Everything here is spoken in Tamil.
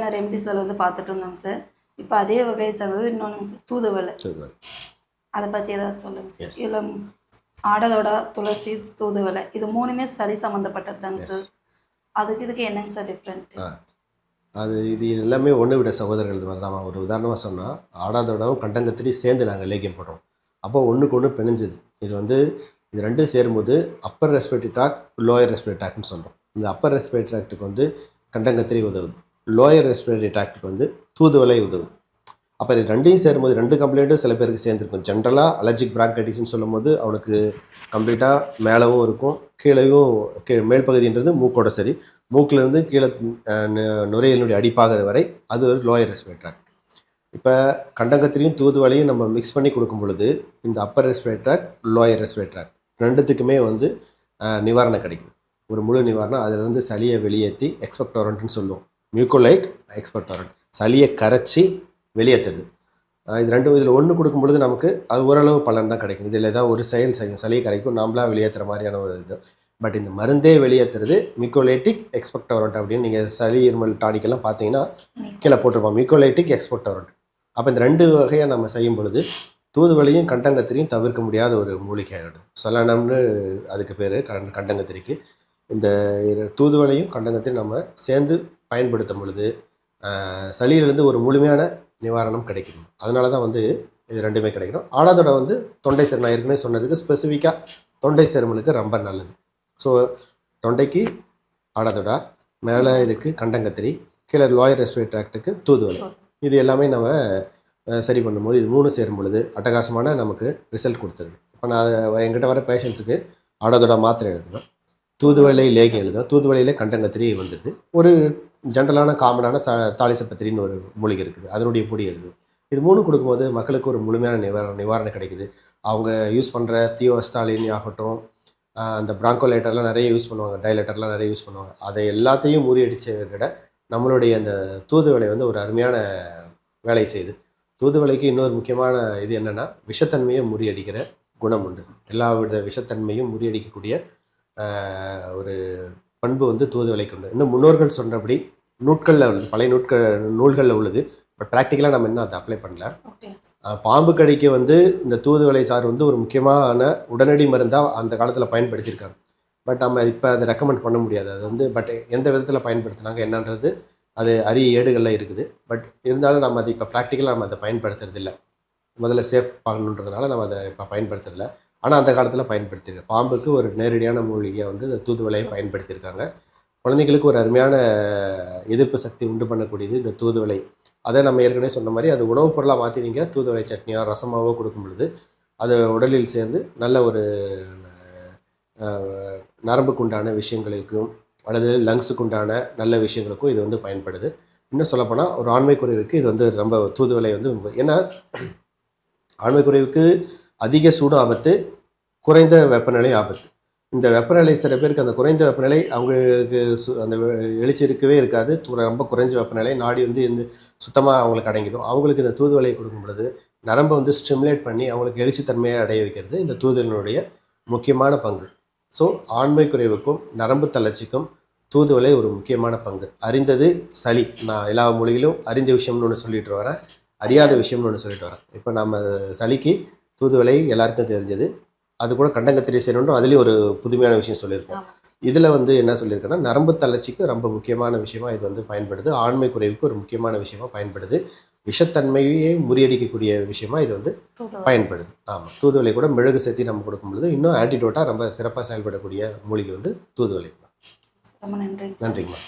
வகையான ரெமெடிஸில் வந்து பார்த்துட்டு இருந்தோங்க சார். இப்போ அதே வகையை சார்ந்தது இன்னொன்று சார் தூதுவளை. அதை பற்றி ஏதாவது சொல்லுங்கள் சார். இல்லை ஆடதோட, துளசி, தூதுவளை இது 3மே சளி சம்மந்தப்பட்டது தாங்க சார். இதுக்கு என்னங்க சார் டிஃப்ரெண்ட்? இது எல்லாமே ஒன்று விட சகோதரர்கள் மாதிரி தான். ஒரு உதாரணமாக சொன்னால் ஆடாதோடவும் கண்டங்கத்திரி சேர்ந்து நாங்கள் லேகியம் போடுறோம். அப்போ ஒன்றுக்கு ஒன்று பிணைஞ்சுது. இது ரெண்டும் சேரும்போது upper respiratory tract, lower respiratory ட்ராக்ட்னு சொல்கிறோம். இந்த அப்பர் ரெஸ்பிரேட்டரி ட்ராக்ட்டுக்கு வந்து கண்டங்கத்திரி உதவுது, லோயர் ரெஸ்பிரேட்டரி ட்ராக்ட்டுக்கு வந்து தூதுவளை உதவுது. அப்போ ரெண்டையும் சேரும்போது 2 கம்ப்ளைண்ட்டும் சில பேருக்கு சேர்ந்துருக்கும். ஜென்ரலாக அலர்ஜிக் பிராங்கைட்டிஸ்ன்னு சொல்லும் போது அவனுக்கு கம்ப்ளீட்டாக மேலவும் இருக்கும், கீழேயும் மேல் பகுதின்றது மூக்கோட சரி, மூக்கிலேருந்து கீழே நுரையீரலுடைய அடிப்பாகிறது வரை அது ஒரு லோயர் ரெஸ்பிரேட்டரி ட்ராக்ட். இப்போ கண்டங்கத்திரியும் தூதுவளையும் நம்ம மிக்ஸ் பண்ணி கொடுக்கும் பொழுது இந்த upper respiratory tract, lower respiratory tract ரெண்டுத்துக்குமே வந்து நிவாரணம் கிடைக்குது. ஒரு முழு நிவாரணம். அதிலிருந்து சளியை வெளியேற்றி எக்ஸ்பெக்டோரண்ட்னு சொல்லுவோம். மியூக்கோலைட், எக்ஸ்பெக்டோரண்ட் சளியை கரைச்சி வெளியேற்றுறது. இதில் ஒன்று கொடுக்கும் பொழுது நமக்கு அது ஓரளவு பலன் தான் கிடைக்கும். இதில் ஏதாவது ஒரு செயல் செய்யும், சளியை கரைக்கும், நாம்ளாக வெளியேற்றுற மாதிரியான ஒரு இது. பட் இந்த மருந்தே வெளியேற்றுறது மியூக்கோலைட்டிக், எக்ஸ்பெக்டோரண்ட் அப்படின்னு நீங்கள் சளி இருமல் டானிக்கெல்லாம் பார்த்தீங்கன்னா கீழே போட்டிருப்போம், மியூக்கோலைட்டிக், எக்ஸ்பெக்டோரண்ட். அப்போ இந்த 2 வகையாக நம்ம செய்யும் பொழுது தூதுவளையும் கண்டங்கத்திரியும் தவிர்க்க முடியாத ஒரு மூலிகை ஆகிடுது. சலனம்னு அதுக்கு பேர் கண்டங்கத்திரிக்கு. இந்த தூதுவளையும் கண்டங்கத்திரியும் நம்ம சேர்ந்து பயன்படுத்தும் பொழுது சளியிலிருந்து ஒரு முழுமையான நிவாரணம் கிடைக்கும். அதனால தான் வந்து இது 2மே கிடைக்கும். ஆடாதோட வந்து தொண்டை சேர், நான் ஏற்கனவே சொன்னதுக்கு ஸ்பெசிஃபிக்காக தொண்டை சேருமலுக்கு ரொம்ப நல்லது. ஸோ தொண்டைக்கு ஆடாதோட, மேலே இதுக்கு கண்டங்கத்திரி, கீழே லோயர் ரெஸ்பிரேட்டரி ட்ராக்ட்டுக்கு தூதுவளை. இது எல்லாமே நம்ம சரி பண்ணும்போது இது 3 சேரும் பொழுது அட்டகாசமான நமக்கு ரிசல்ட் கொடுத்துருது. இப்போ நான் என்கிட்ட வர பேஷண்ட்ஸுக்கு ஆடாதோட மாத்திரை எழுதுவேன், தூதுவளை லேகியம் எழுதுவேன், தூதுவளையிலே கண்டங்கத்திரி வந்துடுது. ஒரு ஜென்ரலான காமனான தாலிசப்பத்திரின்னு ஒரு மூலிகை இருக்குது, அதனுடைய பொடி எழுதுவேன். இது 3 கொடுக்கும்போது மக்களுக்கு ஒரு முழுமையான நிவாரணம் கிடைக்குது. அவங்க யூஸ் பண்ணுற தியோஸ்டாலின் ஆகட்டும், அந்த பிராங்கோலைட்டர்லாம் நிறைய யூஸ் பண்ணுவாங்க, டைலைட்டர்லாம் நிறைய யூஸ் பண்ணுவாங்க. அதை எல்லாத்தையும் முறியடிச்சதை விட நம்மளுடைய அந்த தூதுவளை வந்து ஒரு அருமையான வேலை செய்யுது. தூதுவளைக்கு இன்னொரு முக்கியமான இது என்னென்னா, விஷத்தன்மையை முறியடிக்கிற குணம் உண்டு. எல்லா வித விஷத்தன்மையும் முறியடிக்கக்கூடிய ஒரு பண்பு வந்து தூதுவளைக்கு உண்டு. இன்னும் முன்னோர்கள் சொன்னபடி நூட்களில் உள்ளது, பழைய நூல்களில் உள்ளது. பட் ப்ராக்டிக்கலாக நம்ம இன்னும் அதை அப்ளை பண்ணல. பாம்பு கடிக்கு வந்து இந்த தூதுவளை சாறு வந்து ஒரு முக்கியமான உடனடி மருந்தாக அந்த காலத்தில் பயன்படுத்தியிருக்காங்க. பட் நம்ம இப்போ அதை ரெக்கமெண்ட் பண்ண முடியாது. அது வந்து பட் எந்த விதத்தில் பயன்படுத்தினாங்க என்னன்றது அது அரிய ஏடுகளில் இருக்குது. பட் இருந்தாலும் நம்ம அது இப்போ ப்ராக்டிக்கலாக நம்ம அதை பயன்படுத்துறதில்லை. முதல்ல சேஃப் பண்ணணுன்றதுனால நம்ம அதை இப்போ பயன்படுத்துறதில்ல. ஆனால் அந்த காலத்தில் பயன்படுத்தியிருக்காங்க. பாம்புக்கு ஒரு நேரடியான மூலிகையை வந்து இந்த தூதுவளையை பயன்படுத்தியிருக்காங்க. குழந்தைங்களுக்கு ஒரு அருமையான எதிர்ப்பு சக்தி உண்டு பண்ணக்கூடியது இந்த தூதுவளை. அதை நம்ம ஏற்கனவே சொன்ன மாதிரி அது உணவுப் பொருளாக மாற்றி நீங்கள் தூதுவளை சட்னியோ ரசமாவோ கொடுக்கும் பொழுது அது உடலில் சேர்ந்து நல்ல ஒரு நரம்புக்கு உண்டான விஷயங்களுக்கும் அல்லது லங்ஸுக்கு உண்டான நல்ல விஷயங்களுக்கும் இது வந்து பயன்படுது. இன்னும் சொல்லப்போனால் ஒரு ஆண்மை குறைவுக்கு இது வந்து ரொம்ப தூதுவளை வந்து, ஏன்னா ஆண்மை குறைவுக்கு அதிக சூடு ஆபத்து, குறைந்த வெப்பநிலை ஆபத்து. இந்த வெப்பநிலை சில பேருக்கு அந்த குறைந்த வெப்பநிலை அவங்களுக்கு அந்த எழுச்சி இருக்கவே இருக்காது. ரொம்ப குறைஞ்ச வெப்பநிலை நாடி வந்து இந்த சுத்தமாக அவங்களுக்கு அடங்கிடும். அவங்களுக்கு இந்த தூதுவளையை கொடுக்கும் பொழுது நரம்பை வந்து ஸ்டிமுலேட் பண்ணி அவங்களுக்கு எழுச்சித்தன்மையை அடைய வைக்கிறது இந்த தூதுவளையினுடைய முக்கியமான பங்கு. ஸோ ஆண்மை குறைவுக்கும் நரம்பு தளர்ச்சிக்கும் தூதுவளை ஒரு முக்கியமான பங்கு. அறிந்தது சளி, நான் எல்லா மொழியிலும் அறிந்த விஷயம்னு ஒன்று சொல்லிட்டு வரேன், அறியாத விஷயம்னு ஒன்று சொல்லிட்டு வரேன். இப்போ நம்ம சளிக்கு தூதுவளை எல்லாருக்கும் தெரிஞ்சது, அது கூட கண்டங்கத்திரி செய்யணும், அதுலேயும் ஒரு புதுமையான விஷயம் சொல்லியிருக்கோம். இதில் வந்து என்ன சொல்லியிருக்கேன்னா, நரம்பு தளர்ச்சிக்கு ரொம்ப முக்கியமான விஷயமா இது வந்து பயன்படுது. ஆண்மை குறைவுக்கு ஒரு முக்கியமான விஷயமா பயன்படுது. விஷத்தன்மையை முறியடிக்கக்கூடிய விஷயமா இது வந்து பயன்படுது. ஆமாம், தூதுவளை கூட மெழுகு சேர்த்து நம்ம கொடுக்கும் பொழுது இன்னும் ஆன்டிடோட்டாக ரொம்ப சிறப்பாக செயல்படக்கூடிய மூலிகை வந்து தூதுவளை. ரொம்ப நன்றிங்கம்மா.